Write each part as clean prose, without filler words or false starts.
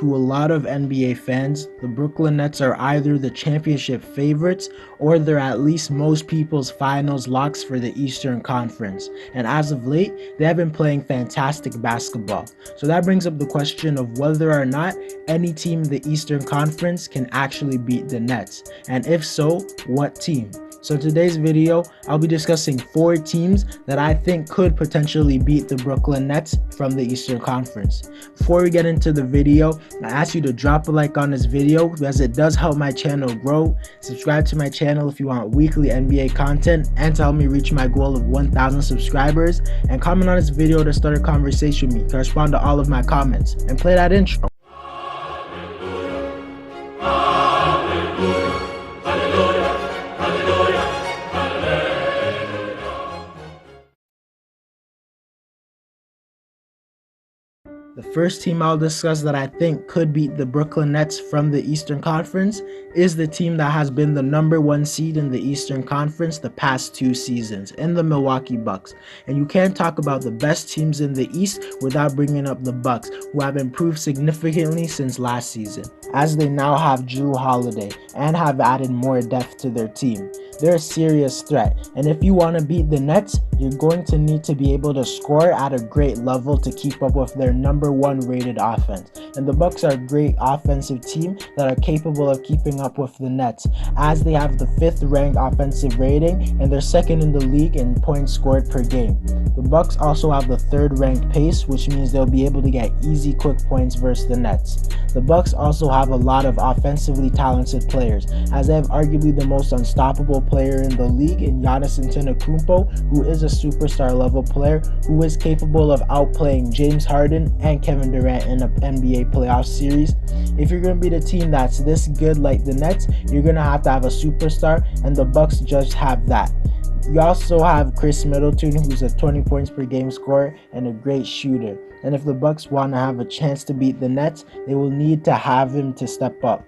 To a lot of NBA fans, the Brooklyn Nets are either the championship favorites or they're at least most people's finals locks for the Eastern Conference. And as of late, they have been playing fantastic basketball. So that brings up the question of whether or not any team in the Eastern Conference can actually beat the Nets. And if so, what team? So in today's video, I'll be discussing 4 teams that I think could potentially beat the Brooklyn Nets from the Eastern Conference. Before we get into the video, I ask you to drop a like on this video as it does help my channel grow. Subscribe to my channel if you want weekly NBA content and to help me reach my goal of 1,000 subscribers. And comment on this video to start a conversation with me, to respond to all of my comments, and play that intro. The first team I'll discuss that I think could beat the Brooklyn Nets from the Eastern Conference is the team that has been the #1 seed in the Eastern Conference the past 2 seasons, in the Milwaukee Bucks. And you can't talk about the best teams in the East without bringing up the Bucks, who have improved significantly since last season, as they now have Jrue Holiday and have added more depth to their team. They're a serious threat, and if you want to beat the Nets, you're going to need to be able to score at a great level to keep up with their #1 rated offense. And the Bucks are a great offensive team that are capable of keeping up with the Nets, as they have the 5th ranked offensive rating and they're 2nd in the league in points scored per game. The Bucks also have the 3rd ranked pace, which means they'll be able to get easy quick points versus the Nets. The Bucks also have a lot of offensively talented players, as they have arguably the most unstoppable player in the league in Giannis Antetokounmpo, who is a superstar level player who is capable of outplaying James Harden and Kevin Durant in an NBA playoff series. If you're going to be the team that's this good like the Nets, you're going to have a superstar, and the Bucks just have that. You also have Chris Middleton, who's a 20 points per game scorer and a great shooter. And if the Bucks want to have a chance to beat the Nets, they will need to have him to step up.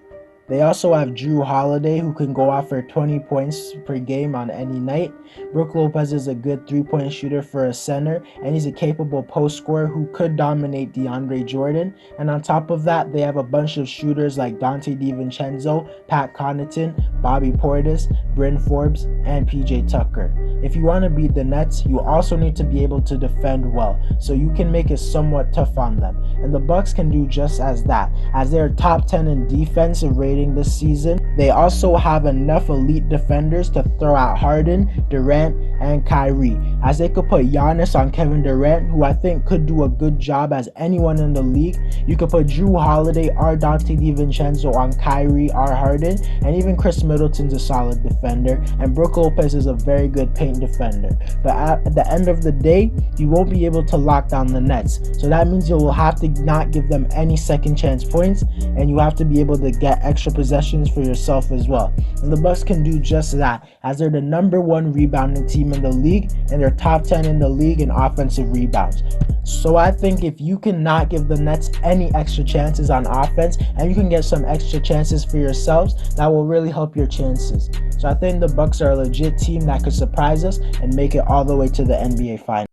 They also have Jrue Holiday, who can go off for 20 points per game on any night. Brook Lopez is a good 3-point shooter for a center, and he's a capable post scorer who could dominate DeAndre Jordan. And on top of that, they have a bunch of shooters like Dante DiVincenzo, Pat Connaughton, Bobby Portis, Bryn Forbes, and PJ Tucker. If you want to beat the Nets, you also need to be able to defend well, so you can make it somewhat tough on them. And the Bucks can do just as that, as they are top 10 in defensive rating this season. They also have enough elite defenders to throw out Harden, Durant, and Kyrie, as they could put Giannis on Kevin Durant, who I think could do a good job as anyone in the league. You could put Jrue Holiday or Dante DiVincenzo on Kyrie or Harden, and even Chris Middleton's a solid defender, and Brook Lopez is a very good paint defender. But at the end of the day, you won't be able to lock down the Nets, so that means you will have to not give them any second chance points, and you have to be able to get extra possessions for yourself as well. And the Bucks can do just that, as they're the #1 rebounding team in the league and they're top 10 in the league in offensive rebounds. So I think if you cannot give the Nets any extra chances on offense and you can get some extra chances for yourselves, that will really help your chances. So I think the Bucks are a legit team that could surprise us and make it all the way to the NBA Finals.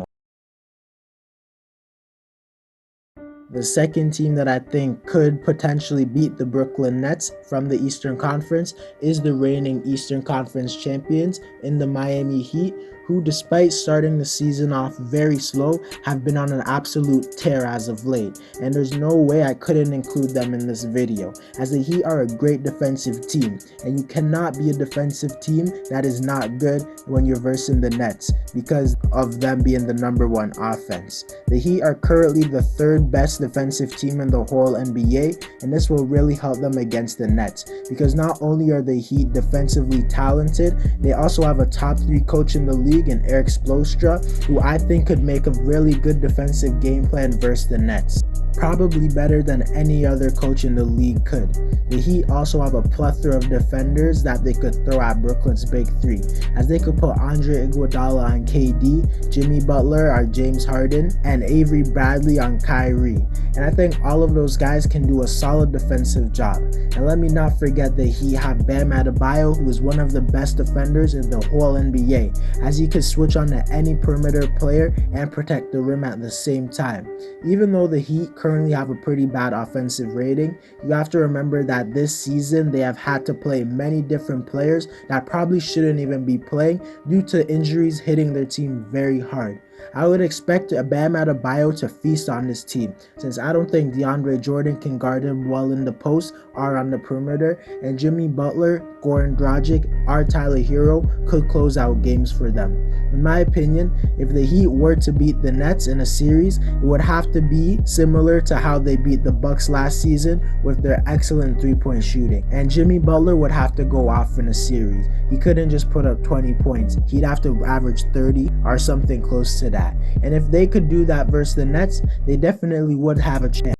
The second team that I think could potentially beat the Brooklyn Nets from the Eastern Conference is the reigning Eastern Conference champions in the Miami Heat, who, despite starting the season off very slow, have been on an absolute tear as of late. And there's no way I couldn't include them in this video, as the Heat are a great defensive team, and you cannot be a defensive team that is not good when you're versing the Nets because of them being the #1 offense. The Heat are currently the 3rd best defensive team in the whole NBA, and this will really help them against the Nets, because not only are the Heat defensively talented, they also have a top 3 coach in the league in Eric Spoelstra, who I think could make a really good defensive game plan versus the Nets. Probably better than any other coach in the league could. The Heat also have a plethora of defenders that they could throw at Brooklyn's big 3, as they could put Andre Iguodala on KD, Jimmy Butler on James Harden, and Avery Bradley on Kyrie. And I think all of those guys can do a solid defensive job. And let me not forget that he have Bam Adebayo, who is one of the best defenders in the whole NBA, as he could switch on to any perimeter player and protect the rim at the same time. Even though the Heat currently have a pretty bad offensive rating, you have to remember that this season they have had to play many different players that probably shouldn't even be playing due to injuries hitting their team very hard. I would expect Bam Adebayo to feast on this team, since I don't think DeAndre Jordan can guard him well in the post or on the perimeter, and Jimmy Butler, Goran Dragic, or Tyler Hero could close out games for them. In my opinion, if the Heat were to beat the Nets in a series, it would have to be similar to how they beat the Bucks last season with their excellent three-point shooting, and Jimmy Butler would have to go off in a series. He couldn't just put up 20 points. He'd have to average 30 or something close to that. And if they could do that versus the Nets, they definitely would have a chance.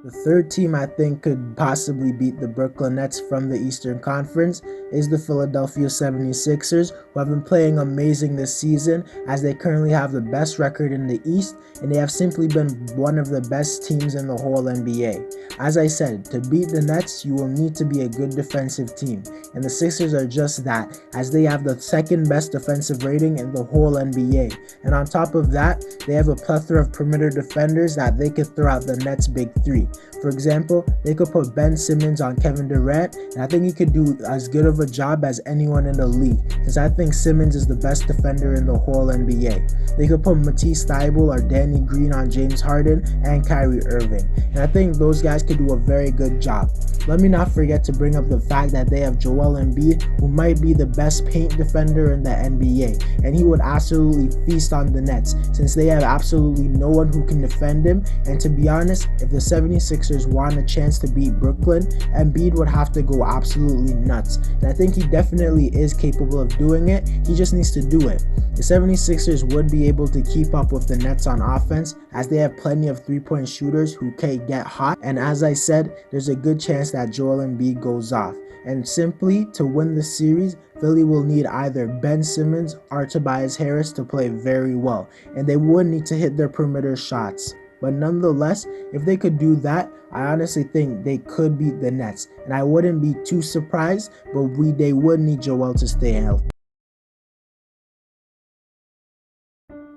The third team I think could possibly beat the Brooklyn Nets from the Eastern Conference is the Philadelphia 76ers, who have been playing amazing this season as they currently have the best record in the East, and they have simply been one of the best teams in the whole NBA. As I said, to beat the Nets, you will need to be a good defensive team, and the Sixers are just that, as they have the second best defensive rating in the whole NBA. And on top of that, they have a plethora of perimeter defenders that they could throw out the Nets' big three. For example, they could put Ben Simmons on Kevin Durant, and I think he could do as good of a job as anyone in the league, since I think Simmons is the best defender in the whole NBA. They could put Matisse Thybulle or Danny Green on James Harden and Kyrie Irving, and I think those guys could do a very good job. Let me not forget to bring up the fact that they have Joel Embiid, who might be the best paint defender in the NBA, and he would absolutely feast on the Nets, since they have absolutely no one who can defend him. And to be honest, if the 76ers want a chance to beat Brooklyn, Embiid would have to go absolutely nuts, and I think he definitely is capable of doing it. He just needs to do it. The 76ers would be able to keep up with the Nets on offense, as they have plenty of three-point shooters who can get hot, and as I said, there's a good chance that Joel Embiid goes off. And simply, to win the series, Philly will need either Ben Simmons or Tobias Harris to play very well, and they would need to hit their perimeter shots. But nonetheless, if they could do that, I honestly think they could beat the Nets, and I wouldn't be too surprised, but they would need Joel to stay healthy.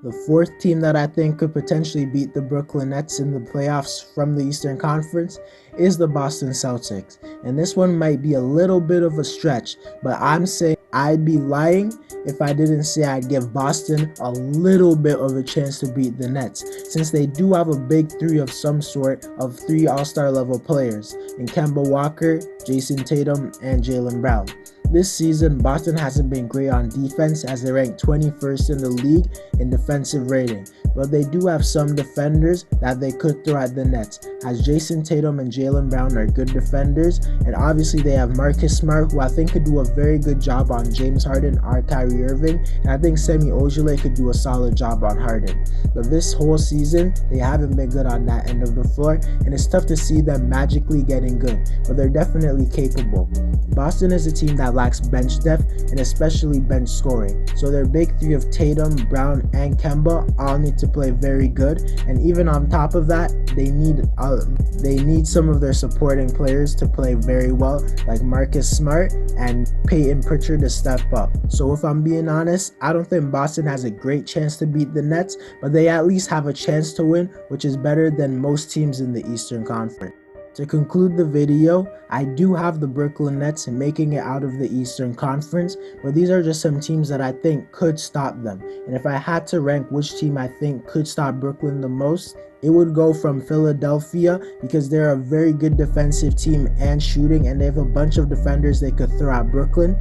The fourth team that I think could potentially beat the Brooklyn Nets in the playoffs from the Eastern Conference is the Boston Celtics. And this one might be a little bit of a stretch, but I'm saying I'd be lying if I didn't say I'd give Boston a little bit of a chance to beat the Nets, since they do have a big three of some sort of three all-star level players in Kemba Walker, Jason Tatum, and Jaylen Brown. This season, Boston hasn't been great on defense, as they rank 21st in the league in defensive rating, but they do have some defenders that they could throw at the Nets, as Jason Tatum and Jaylen Brown are good defenders, and obviously they have Marcus Smart, who I think could do a very good job on James Harden or Kyrie Irving, and I think Semi Ojeleye could do a solid job on Harden. But this whole season, they haven't been good on that end of the floor, and it's tough to see them magically getting good, but they're definitely capable. Boston is a team that lacks bench depth and especially bench scoring, so their big three of Tatum, Brown, and Kemba all need to play very good, and even on top of that, they need some of their supporting players to play very well, like Marcus Smart and Peyton Pritchard to step up. So if I'm being honest, I don't think Boston has a great chance to beat the Nets, but they at least have a chance to win, which is better than most teams in the Eastern Conference. To conclude the video, I do have the Brooklyn Nets making it out of the Eastern Conference, but these are just some teams that I think could stop them. And if I had to rank which team I think could stop Brooklyn the most, it would go from Philadelphia, because they're a very good defensive team and shooting, and they have a bunch of defenders they could throw at Brooklyn.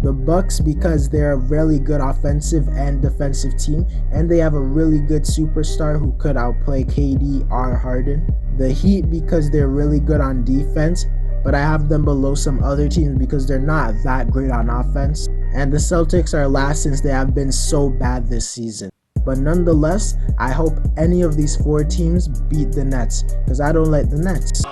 The Bucks, because they're a really good offensive and defensive team, and they have a really good superstar who could outplay KD or Harden. The Heat, because they're really good on defense, but I have them below some other teams because they're not that great on offense. And the Celtics are last, since they have been so bad this season. But nonetheless, I hope any of these four teams beat the Nets, because I don't like the Nets.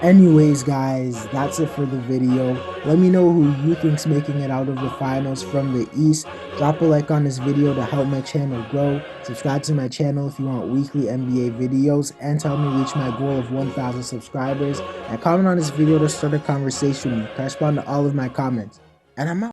Anyways guys, that's it for the video. Let me know who you think's making it out of the finals from the East. Drop a like on this video to help my channel grow. Subscribe to my channel if you want weekly NBA videos, and to help me reach my goal of 1,000 subscribers. And comment on this video to start a conversation with me. I respond to all of my comments. And I'm out.